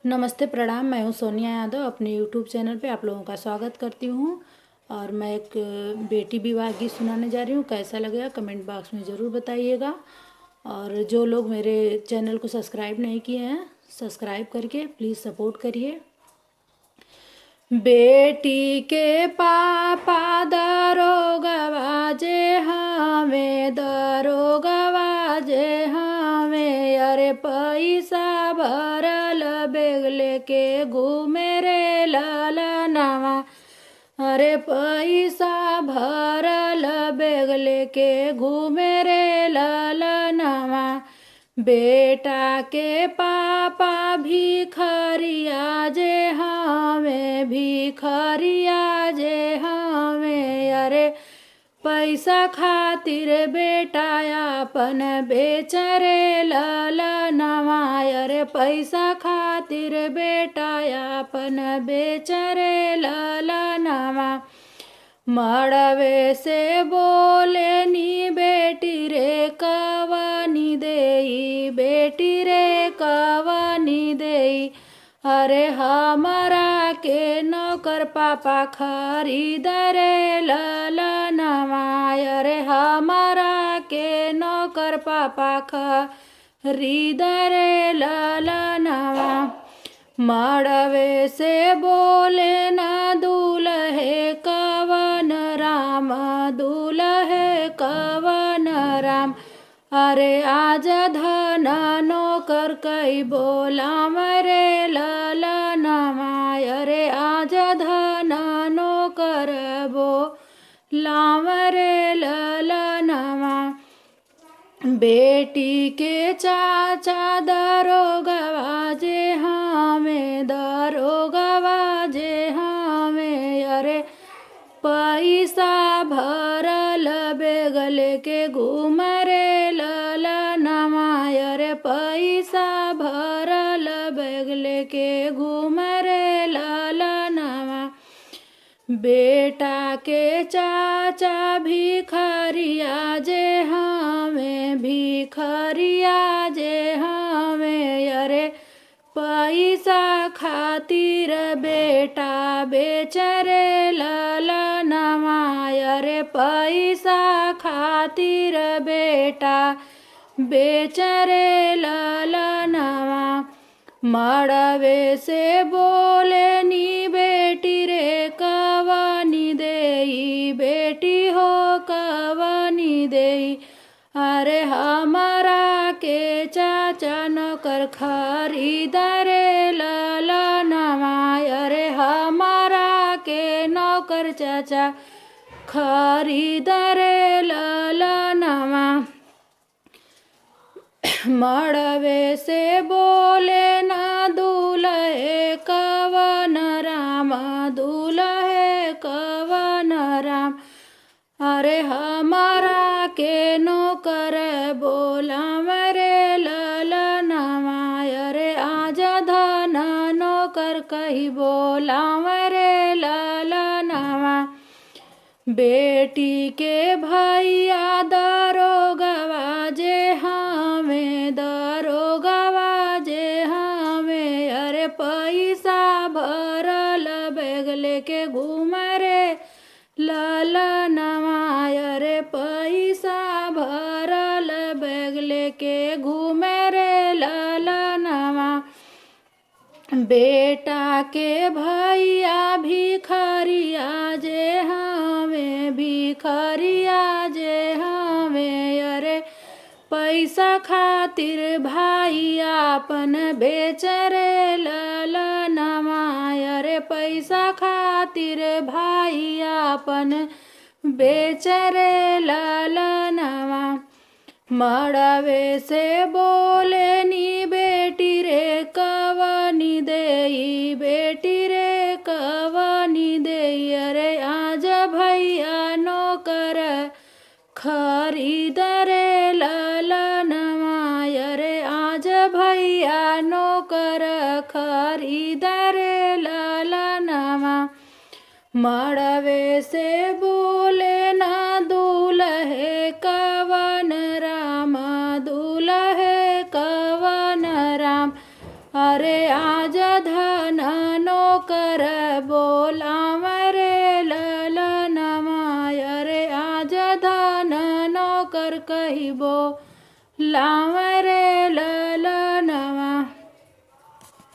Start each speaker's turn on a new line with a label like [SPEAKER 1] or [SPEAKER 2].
[SPEAKER 1] नमस्ते, प्रणाम। मैं हूँ सोनिया यादव। अपने यूट्यूब चैनल पे आप लोगों का स्वागत करती हूँ। और मैं एक बेटी विवाह गीत सुनाने जा रही हूँ। कैसा लगेगा कमेंट बॉक्स में ज़रूर बताइएगा। और जो लोग मेरे चैनल को सब्सक्राइब नहीं किए हैं, सब्सक्राइब करके प्लीज़ सपोर्ट करिए। बेटी के पापा दरोगवा जे हमें, दरोगवा जे हमें, अरे पैसा भरल बेग लेके घूमे रे ललनवा, अरे पैसा भरल बेग लेके घूमे रे ललनवा। बेटा के पापा भिखरिया जे हमें, भिखरिया जे हमें, अरे पैसा खातिर बेटा अपन बेच रे ललनवा, अरे पैसा खातिर बेटा अपन बेच रे ललनवा। मड़वे से बोले नी बेटी रे कवनी देई, बेटी रे कवनी देई, अरे हमारा के नौकर पापा खरीद रे ललनवा, अरे हमारा के नौकर पापा खरीद रे ललनवा। मड़वे से बोले न दूल्हे कवन राम, दूल्हे कवन राम, अरे आज धन नौकर कई बोलाम रे ललनवा, अरे आज धन नौकर बोलाम रे ललनवा। बेटी के चाचा दरोगवा जे हमें, दरोगवा जे हमें, अरे पैसा भरल बेग लेके घूम रे ललनवा, अरे पैसा भरल बेग लेके घूम रे ललनवा। बेटा के चाचा भिखरिया जे हमें, भिखरिया जे हमें, अरे पैसा खातिर बेटा बेच रे ललनवा, अरे पैसा खातिर बेटा बेच रे ललनवा। मड़वे से बोले नी बेटी रे कवनी देई, बेटी हो कवनी देई, अरे हमारा के चाचा नौकर खरीद रे ललनवा, अरे हमारा के नौकर चाचा खरीद रे ललनवा। मड़वे से बोले ना दूल्हे कवन राम, दूल्हे कवन राम, अरे हमारा के नौकर बोलाम रे ललनवा, अरे आज धन नौकर कही बोलाम रे ललनवा। बेटी के भैया दरोगवा जे हमें, दरोगवा जे हमें, अरे पैसा भरल बेग लेके घूम रे ललनवा, अरे पैसा भरल बेग लेके घूम रे ललनवा। बेटा के भैया भिखरिया जे हमें, भिखरिया जे हमें, अरे पैसा खातिर भाई आपन बेच रे ललनवा, अरे पैसा खातिर भाई आपन बेच रे ललनवा। मड़वे से बोले नी बेटी रे कवनी देई, बेटी रे कवनी देई, अरे आज भैया नौकर खरीद रे ललनवा, अरे आज भैया नौकर खरीद रे ललनवा। मड़वे से बोले ना दूल्हे कवन राम, दूल्हे कवन राम, अरे आज धन नौकर बोलाव रे ललनमा, अरे आज धन नौकर कही बोलाव